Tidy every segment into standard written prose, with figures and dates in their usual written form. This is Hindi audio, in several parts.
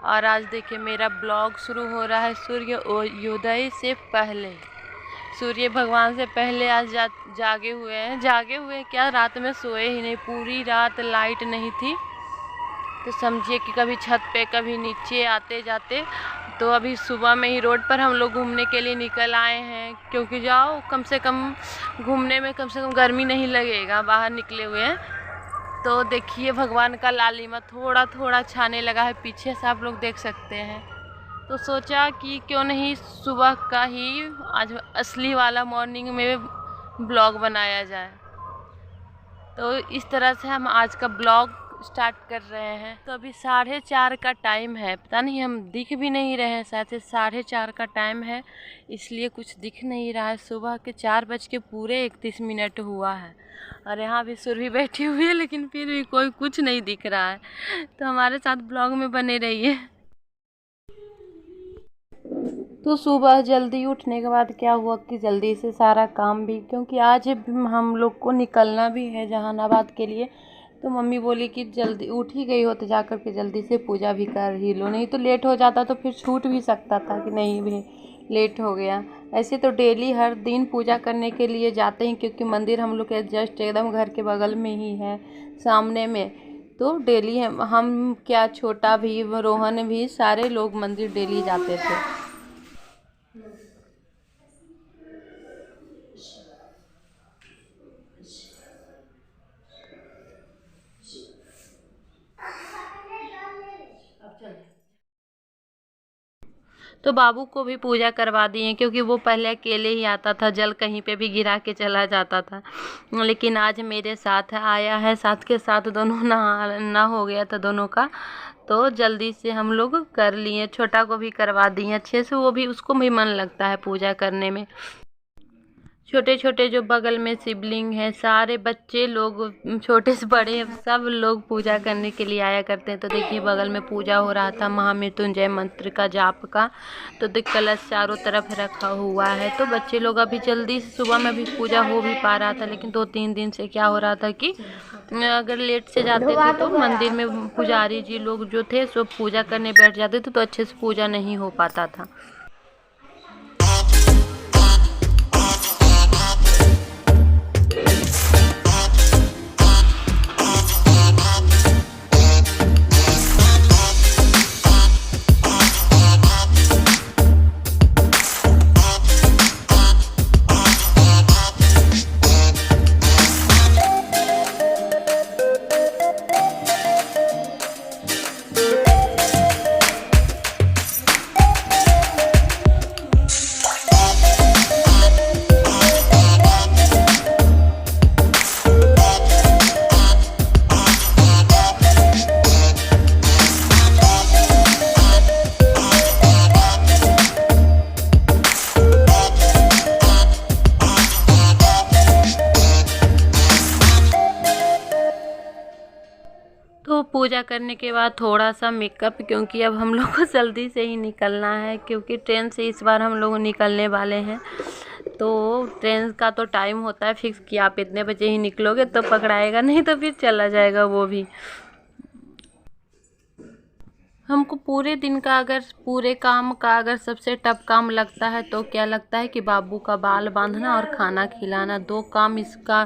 और आज देखिए मेरा ब्लॉग शुरू हो रहा है सूर्योदय से पहले। सूर्य भगवान से पहले आज जागे हुए क्या, रात में सोए ही नहीं, पूरी रात लाइट नहीं थी। तो समझिए कि कभी छत पे कभी नीचे आते जाते। तो अभी सुबह में ही रोड पर हम लोग घूमने के लिए निकल आए हैं, क्योंकि जाओ कम से कम घूमने में कम से कम गर्मी नहीं लगेगा, बाहर निकले हुए हैं। तो देखिए भगवान का लालिमा थोड़ा थोड़ा छाने लगा है, पीछे से आप लोग देख सकते हैं। तो सोचा कि क्यों नहीं सुबह का ही आज असली वाला मॉर्निंग में ब्लॉग बनाया जाए। तो इस तरह से हम आज का ब्लॉग स्टार्ट कर रहे हैं। तो अभी 4:30 का टाइम है, पता नहीं हम दिख भी नहीं रहे हैं, शायद 4:30 का टाइम है इसलिए कुछ दिख नहीं रहा है। सुबह के 4:31 हुआ है और यहाँ भी सुरभि बैठी हुई है, लेकिन फिर भी कोई कुछ नहीं दिख रहा है। तो हमारे साथ ब्लॉग में बने रहिए। तो सुबह जल्दी उठने के बाद क्या हुआ कि जल्दी से सारा काम भी, क्योंकि आज हम लोग को निकलना भी है जहानाबाद के लिए। तो मम्मी बोली कि जल्दी उठ ही गई हो तो जा कर के जल्दी से पूजा भी कर ही लो, नहीं तो लेट हो जाता तो फिर छूट भी सकता था कि नहीं भी लेट हो गया। ऐसे तो डेली हर दिन पूजा करने के लिए जाते हैं, क्योंकि मंदिर हम लोग के जस्ट एकदम घर के बगल में ही है, सामने में। तो डेली हम क्या, छोटा भी, रोहन भी, सारे लोग मंदिर डेली जाते थे। तो बाबू को भी पूजा करवा दिए, क्योंकि वो पहले अकेले ही आता था, जल कहीं पे भी गिरा के चला जाता था। लेकिन आज मेरे साथ आया है, साथ के साथ दोनों नहा हो गया था दोनों का। तो जल्दी से हम लोग कर लिए, छोटा को भी करवा दिए अच्छे से, वो भी, उसको भी मन लगता है पूजा करने में। छोटे छोटे जो बगल में शिवलिंग है, सारे बच्चे लोग, छोटे से बड़े, सब लोग पूजा करने के लिए आया करते हैं। तो देखिए बगल में पूजा हो रहा था महामृत्युंजय मंत्र का, जाप का। तो देख कलश चारों तरफ रखा हुआ है। तो बच्चे लोग अभी जल्दी से सुबह में भी पूजा हो भी पा रहा था, लेकिन 2-3 दिन से क्या हो रहा था कि अगर लेट से जाते थे तो मंदिर में पुजारी जी लोग जो थे सो पूजा करने बैठ जाते थे, तो अच्छे से पूजा नहीं हो पाता था। तो पूजा करने के बाद थोड़ा सा मेकअप, क्योंकि अब हम लोग को जल्दी से ही निकलना है, क्योंकि ट्रेन से इस बार हम लोग निकलने वाले हैं। तो ट्रेन का तो टाइम होता है फिक्स कि आप इतने बजे ही निकलोगे तो पकड़ाएगा, नहीं तो फिर चला जाएगा वो भी। हमको पूरे दिन का, अगर पूरे काम का अगर सबसे टफ काम लगता है तो क्या लगता है कि बाबू का बाल बांधना और खाना खिलाना। 2 काम इसका,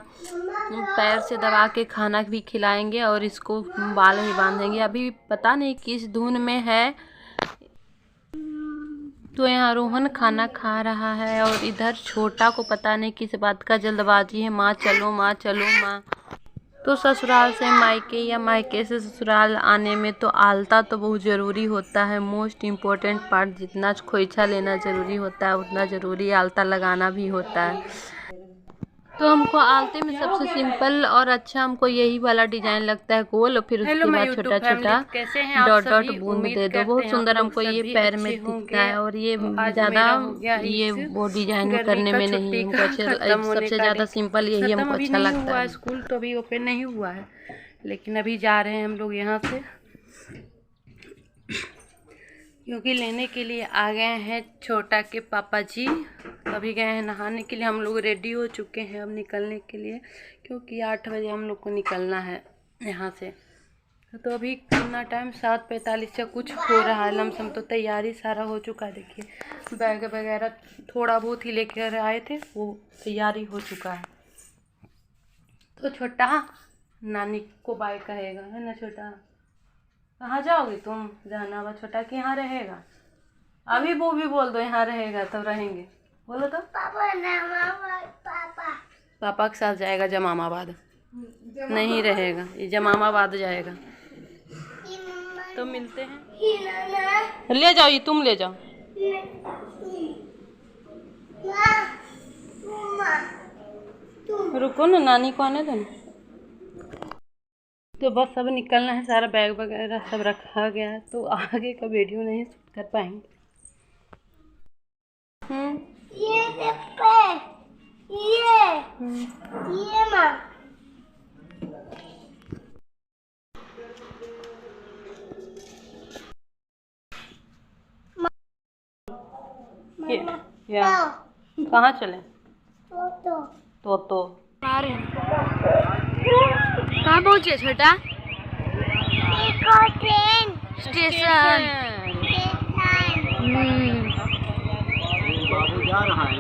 पैर से दबा के खाना भी खिलाएंगे और इसको बाल भी बांधेंगे। अभी पता नहीं किस धुन में है। तो यहाँ रोहन खाना खा रहा है और इधर छोटा को पता नहीं किस बात का जल्दबाजी है, माँ चलो माँ चलो माँ। तो ससुराल से मायके या मायके से ससुराल आने में तो आलता तो बहुत ज़रूरी होता है, मोस्ट इम्पोर्टेंट पार्ट। जितना खोइछा लेना ज़रूरी होता है उतना ज़रूरी आलता लगाना भी होता है। तो हमको आलते में सबसे सिंपल और अच्छा हमको यही वाला डिजाइन लगता है, गोल, और फिर उसके बाद छोटा छोटा डॉट डॉट बूंद दे दो। बहुत सुंदर हमको ये पैर में दिखता है, और ये ज़्यादा ये वो डिजाइन करने में नहीं हमको अच्छे, सबसे ज़्यादा सिंपल यही हमको अच्छा लगता है। स्कूल तो अभी ओपन नहीं हुआ है, लेकिन अभी जा रहे हैं हम लोग यहाँ से, क्योंकि लेने के लिए आ गए हैं छोटा के पापा जी। अभी गए हैं नहाने के लिए, हम लोग रेडी हो चुके हैं अब निकलने के लिए, क्योंकि 8 बजे हम लोग को निकलना है यहाँ से। तो अभी कितना टाइम 7:45 से कुछ हो रहा है लमसम। तो तैयारी सारा हो चुका है। देखिए बैग वगैरह थोड़ा बहुत ही लेकर आए थे, वो तैयारी हो चुका है। तो छोटा नानी को बाय कहेगा, है ना छोटा? कहाँ जाओगे तुम? जाना हुआ छोटा कि यहाँ रहेगा? अभी वो भी बोल दो यहाँ रहेगा तब रहेंगे। बोलो तो पापा पापा के साथ जाएगा जमामाबाद। नहीं रहेगा, ये जमामाबाद जाएगा। तो मिलते हैं। ले जाओ, ये तुम ले जाओ। रुको ना, नानी को आने दो ना। तो बस सब निकलना है, सारा बैग वगैरह सब रखा गया है। तो आगे का वीडियो नहीं शूट कर पाएंगे। ये माँ या कहाँ चले? तो आ रहे हैं। कहाँ पहुँचे छोटा? स्टेशन। बाबू जा रहा है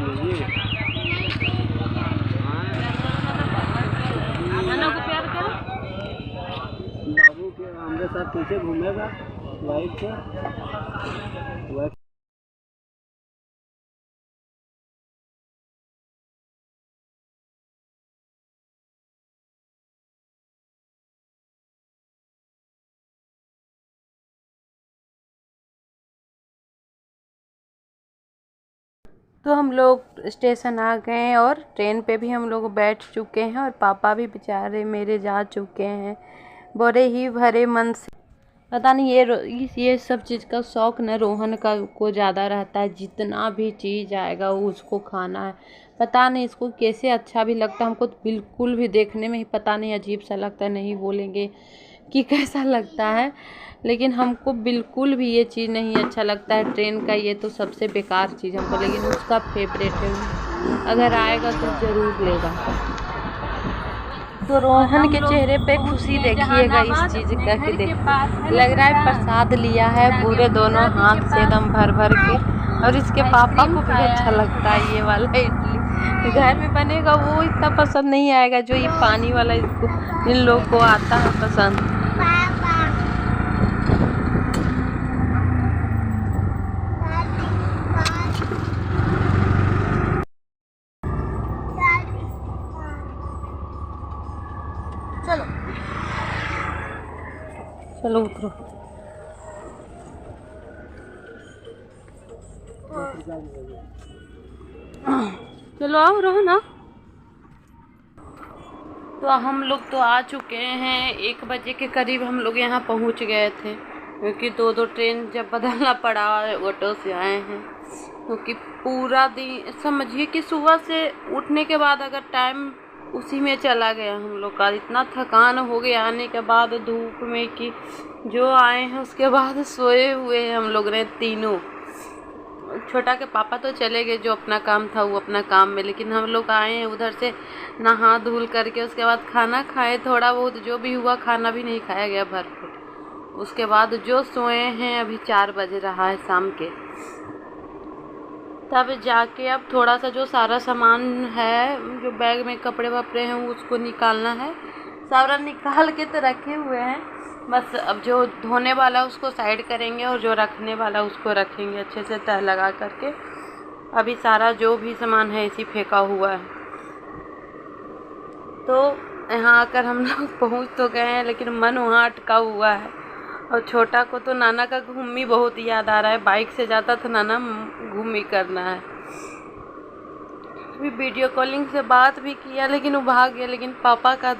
नाना को प्यार करो। बाबू के हमारे साथ पीछे घूमेगा लाइट से। तो हम लोग स्टेशन आ गए हैं और ट्रेन पे भी हम लोग बैठ चुके हैं और पापा भी बेचारे मेरे जा चुके हैं बड़े ही भरे मन से। पता नहीं ये सब चीज़ का शौक़ न रोहन का को ज़्यादा रहता है। जितना भी चीज़ आएगा वो उसको खाना है। पता नहीं इसको कैसे अच्छा भी लगता है। हमको तो बिल्कुल भी देखने में ही पता नहीं अजीब सा लगता है। नहीं बोलेंगे कि कैसा लगता है, लेकिन हमको बिल्कुल भी ये चीज़ नहीं अच्छा लगता है। ट्रेन का ये तो सबसे बेकार चीज़ हमको, लेकिन उसका फेवरेट है। अगर आएगा तो ज़रूर लेगा। तो रोहन के चेहरे पे खुशी देखिएगा इस चीज़ का कि लग रहा है प्रसाद लिया है पूरे दोनों हाथ से एकदम भर भर के। और इसके पापा को भी अच्छा लगता है ये वाला इडली। घर में बनेगा वो इतना पसंद नहीं आएगा जो ये पानी वाला इसको इन लोग को आता है पसंद। चलो चलो उतरो। चलो आओ रहो ना। तो हम लोग तो आ चुके हैं। 1 बजे के करीब हम लोग यहाँ पहुँच गए थे, क्योंकि 2 ट्रेन जब बदलना पड़ा ऑटो से आए हैं। क्योंकि पूरा दिन समझिए कि सुबह से उठने के बाद अगर टाइम उसी में चला गया हम लोग का। इतना थकान हो गया आने के बाद धूप में कि जो आए हैं उसके बाद सोए हुए हैं हम लोग ने तीनों। छोटा के पापा तो चले गए, जो अपना काम था वो अपना काम में, लेकिन हम लोग आए हैं उधर से नहा धुल करके। उसके बाद खाना खाए, थोड़ा बहुत जो भी हुआ, खाना भी नहीं खाया गया भरपूर। उसके बाद जो सोए हैं, अभी 4 बज रहा है शाम के। तब जाके अब थोड़ा सा जो सारा सामान है, जो बैग में कपड़े वपड़े हैं उसको निकालना है। सारा निकाल के तो रखे हुए हैं, बस अब जो धोने वाला उसको साइड करेंगे और जो रखने वाला उसको रखेंगे अच्छे से तह लगा करके। अभी सारा जो भी सामान है इसी फेंका हुआ है। तो यहाँ आकर हम लोग पहुँच तो गए हैं, लेकिन मन वहाँ अटका हुआ है। और छोटा को तो नाना का घूमी बहुत याद आ रहा है। बाइक से जाता था नाना, घूमी करना है। अभी वीडियो कॉलिंग से बात भी किया लेकिन वो भाग गया। लेकिन पापा का